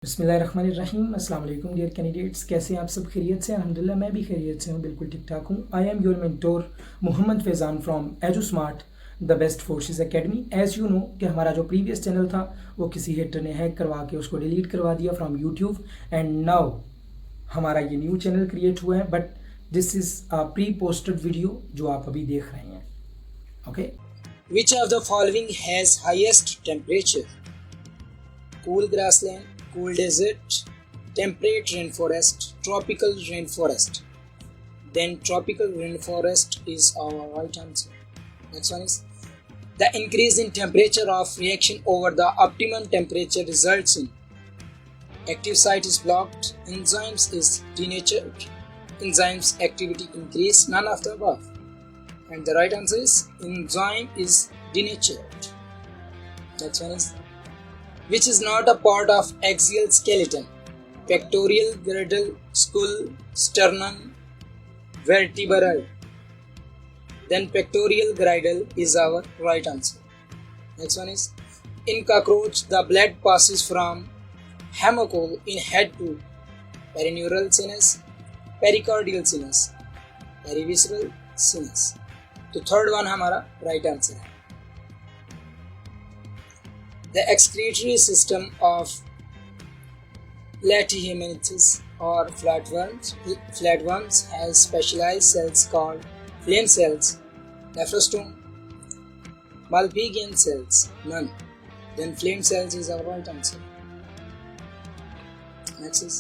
बिस्मिल्लाहिर्रहमानिर्रहीम अस्सलाम वालेकुम डियर कैंडिडेट्स, कैसे हैं आप सब? खैरियत से? अल्हम्दुलिल्लाह मैं भी खैरियत से हूँ, बिल्कुल ठीक ठाक हूँ। I am your mentor Mohammad Faizan from edu smart the best forces academy. As you know कि हमारा जो प्रीवियस चैनल था वो किसी हेटर ने हैक करवा के उसको डिलीट करवा दिया फ्रॉम यूट्यूब, एंड नाउ हमारा ये न्यू चैनल क्रिएट हुआ है, but this is a pre posted video जो आप अभी देख रहे हैं। Okay, Which of the following has highest temperature? Cool grassland, cool desert, temperate rainforest, tropical rainforest. Then tropical rainforest is our right answer. Next one is the increase in temperature of reaction over the optimum temperature results in active site is blocked, enzymes is denatured, enzymes activity increase, none of the above. And the right answer is enzyme is denatured. Next one is which is not a part of axial skeleton? Pectoral girdle, skull, sternum, vertebrae. Then pectoral girdle is our right answer. Next one is in cockroach the blood passes from hemocole in head to perineural sinus, pericardial sinus, perivisceral sinus. तो third one हमारा right answer है। The excretory system of Platyhelminthes or flatworms has specialized cells called flame cells, nephrostome, Malpighian cells, none. Then flame cells is our right answer. Next is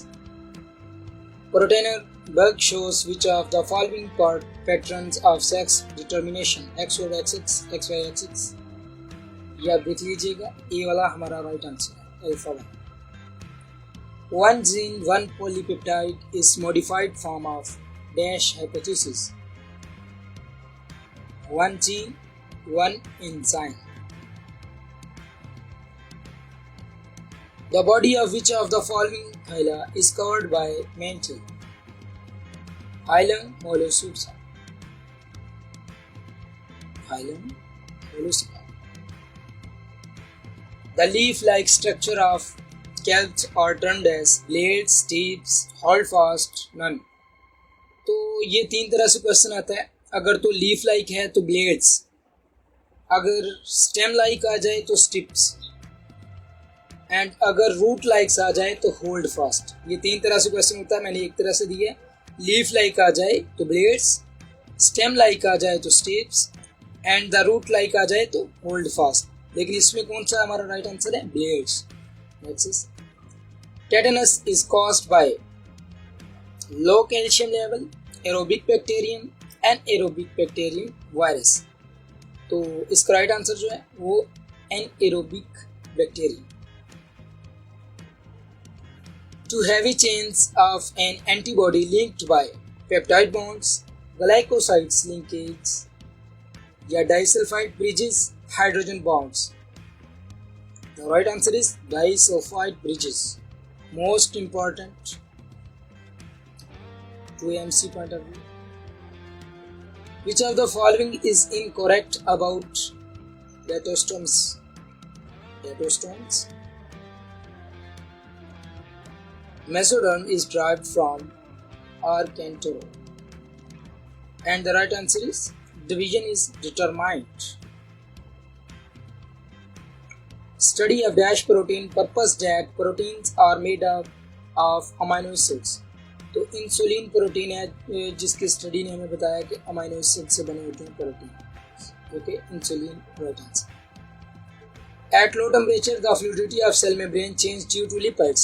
Proteinor bug shows which of the following patterns of sex determination, X over XX, XY axis. या देख लीजिएगा, ए वाला हमारा right answer है, alpha 1. One gene, one polypeptide is modified form of dash hypothesis. One gene, one enzyme. The body of which of the following phyla is covered by mantle? Phylum Mollusca. Phylum Mollusca. The leaf-like structure of scalps are termed as blades, tips, holdfast, none. तो ये तीन तरह से question आता है। अगर तो leaf like है तो ब्लेड्स, अगर स्टेम लाइक आ जाए तो स्टिप्स, एंड अगर रूट लाइक्स आ जाए तो होल्ड फास्ट। ये तीन तरह से क्वेश्चन होता है, मैंने एक तरह से दिया है। लीफ लाइक आ जाए तो ब्लेड्स, स्टेम लाइक आ जाए तो stipes, and the root like आ जाए तो होल्ड फास्ट। लेकिन इसमें कौन सा हमारा राइट आंसर है? Blades. Next is tetanus is caused by low calcium level, aerobic bacterium, anaerobic bacterium virus. तो इसका राइट आंसर जो है वो anaerobic bacterium. Two heavy chains of an antibody linked by peptide bonds, glycosides linkage, या disulfide bridges, hydrogen bonds. The right answer is disulfide bridges. Most important to MC point of view. Which of the following is incorrect about datostomes? Mesoderm is derived from Arcantoro. And the right answer is division is determined. Study of dash protein purpose that proteins are made up of amino acids. तो insulin protein है जिसकी study ने हमें बताया कि amino acid से बने होते हैं protein. Okay, insulin right answer. At low temperature the fluidity of cell membrane change due to lipids.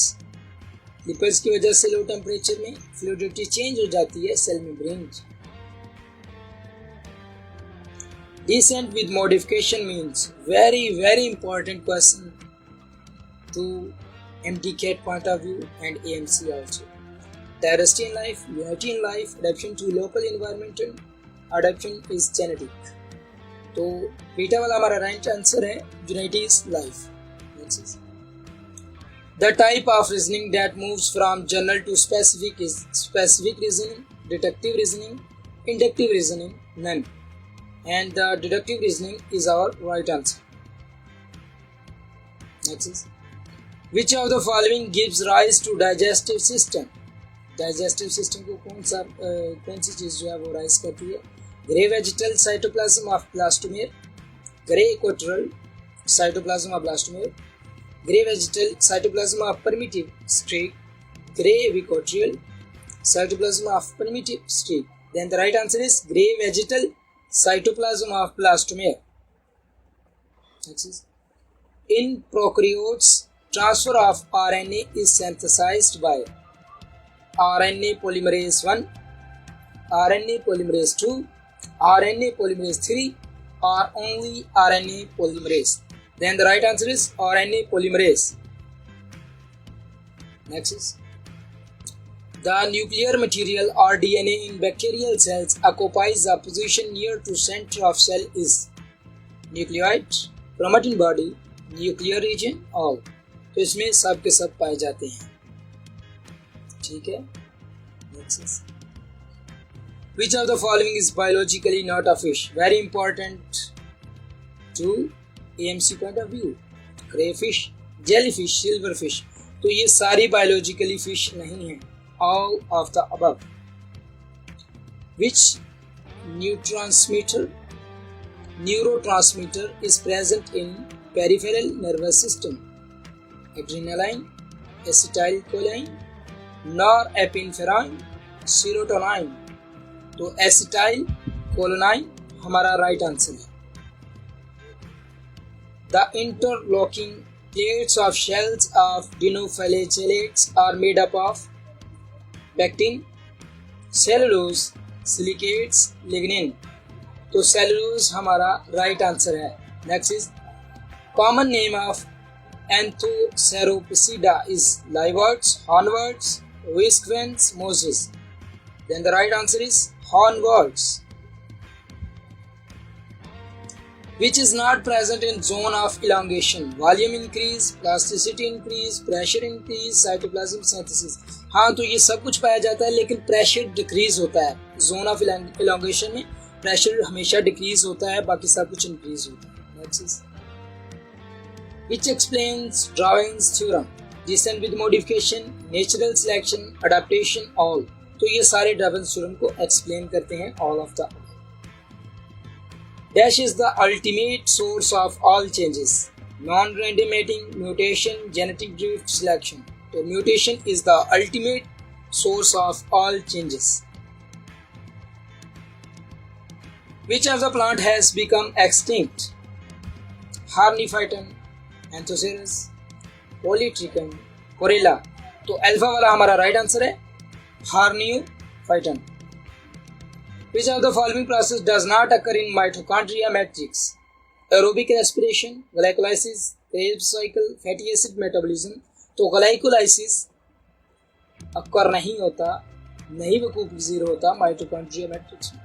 Lipids की वजह से लो टेम्परेचर में फ्लूइडिटी चेंज हो जाती है सेल मेम्ब्रेन की। Descent with modification means very important question to MTCAT point of view and AMC also. Diversity in life, unity in life, adaptation to local environment, adaptation is genetic. तो beta वाला हमारा right answer है, unity is life. Next is the type of reasoning that moves from general to specific is specific reasoning, deductive reasoning, inductive reasoning, none. And the deductive reasoning is our right answer. Next is Which of the following gives rise to digestive system? Digestive system को कौन सी चीज जो है वो rise करती है? Gray vegetal cytoplasm of blastomere, gray equatorial cytoplasm of blastomere, gray vegetal cytoplasm of primitive streak, gray equatorial cytoplasm of primitive streak. Then the right answer is gray vegetal cytoplasm of blastomere. Next is, in prokaryotes, transfer of RNA is synthesized by RNA polymerase 1, RNA polymerase 2, RNA polymerase 3, or only RNA polymerase. Then the right answer is RNA polymerase. Next is, the nuclear material or DNA in bacterial cells occupies a position near to center of cell is nucleoid, chromatin body, nuclear region, all. तो इसमें सब के सब पाए जाते हैं. ठीक है. Next is, which of the following is biologically not a fish? Very important to AMC point of view. Crayfish, jellyfish, silverfish. तो ये सारी biologically fish नहीं है. All of the above. Which neurotransmitter is present in peripheral nervous system? Adrenaline, acetylcholine, norepinephrine, serotonin. तो acetylcholine हमारा right answer है. The interlocking plates of shells of dinoflagellates are made up of pectin, cellulose, silicates, lignin. तो cellulose हमारा right answer है. Next is, common name of Anthoceropsida is liveworts, hornworts, whiskers, mosses. Then the right answer is hornworts. Which is not present in zone of elongation? Volume increase, plasticity increase, pressure increase, cytoplasm synthesis. हाँ, तो ये सब कुछ पाया जाता है, लेकिन pressure decrease होता है. जोन ऑफ इलॉन्गेशन में प्रेशर हमेशा डिक्रीज होता है, बाकी सब कुछ इंक्रीज होता है. Next is, which explains Darwin's theorem? Descent with modification, natural selection, adaptation, all. तो ये सारे Darwin's theorem को explain करते हैं. All of the dash is the ultimate source of all changes. Non-random mating, mutation, genetic drift, selection. So mutation is the ultimate source of all changes. Which of the plant has become extinct? Harniphyton, Anthoceras, Polytrichum, Corella. तो alpha वाला हमारा right answer है Harniphyton. Which of the following process does not occur in mitochondria matrix? Aerobic respiration, glycolysis, Krebs cycle, fatty acid metabolism. तो glycolysis occur नहीं होता, नहीं वकूफ पजीर होता mitochondria matrix में.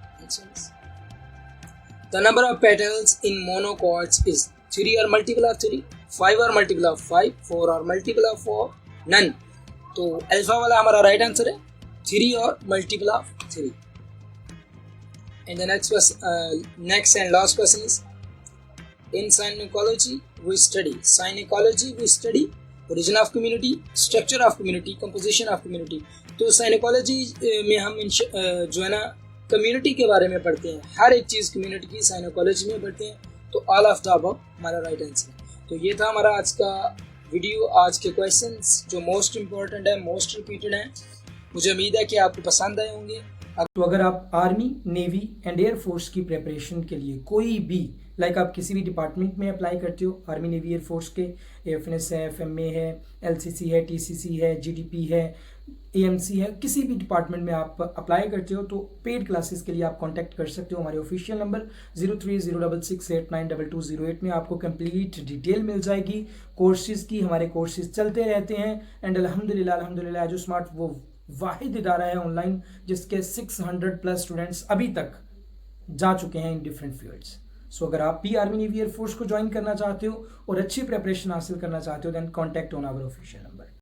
The number of petals in monocots is 3 or multiple of 3, 5 or multiple of 5, 4 or multiple of 4, none. तो alpha वाला हमारा right answer है 3 और multiple of 3. And the next and last question is, in synecology we study origin of community, structure of community, composition of community. तो synecology में हम जो है ना कम्युनिटी के बारे में पढ़ते हैं. हर एक चीज़ कम्युनिटी की साइनोकोलॉजी में पढ़ते हैं. तो ऑल ऑफ द अबव हमारा राइट आंसर है. तो ये था हमारा आज का वीडियो. आज के क्वेश्चंस जो मोस्ट इम्पोर्टेंट है, मोस्ट रिपीटेड हैं. मुझे उम्मीद है कि आपको पसंद आए होंगे. तो अगर आप आर्मी, नेवी एंड एयरफोर्स की प्रिपरेशन के लिए कोई भी आप किसी भी डिपार्टमेंट में अप्लाई करते हो, आर्मी, नेवी, एयरफोर्स के एफएनएस है, एफएमए है, एलसीसी है, टीसीसी है, जीडीपी है, एएमसी है, किसी भी डिपार्टमेंट में आप अप्लाई करते हो तो पेड क्लासेस के लिए आप कांटेक्ट कर सकते हो. हमारे ऑफिशियल नंबर 0306689208 में आपको कंप्लीट डिटेल मिल जाएगी कोर्सेज़ की. हमारे कोर्सेज चलते रहते हैं एंड अल्हम्दुलिल्लाह एजू स्मार्ट वो वाहिद इदारा है ऑनलाइन जिसके 600+ स्टूडेंट्स अभी तक जा चुके हैं इन डिफरेंट फील्ड्स. सो अगर आप भी आर्मी, नेवी, एयरफोर्स को ज्वाइन करना चाहते हो और अच्छी प्रिपरेशन हासिल करना चाहते हो, then contact on our official number.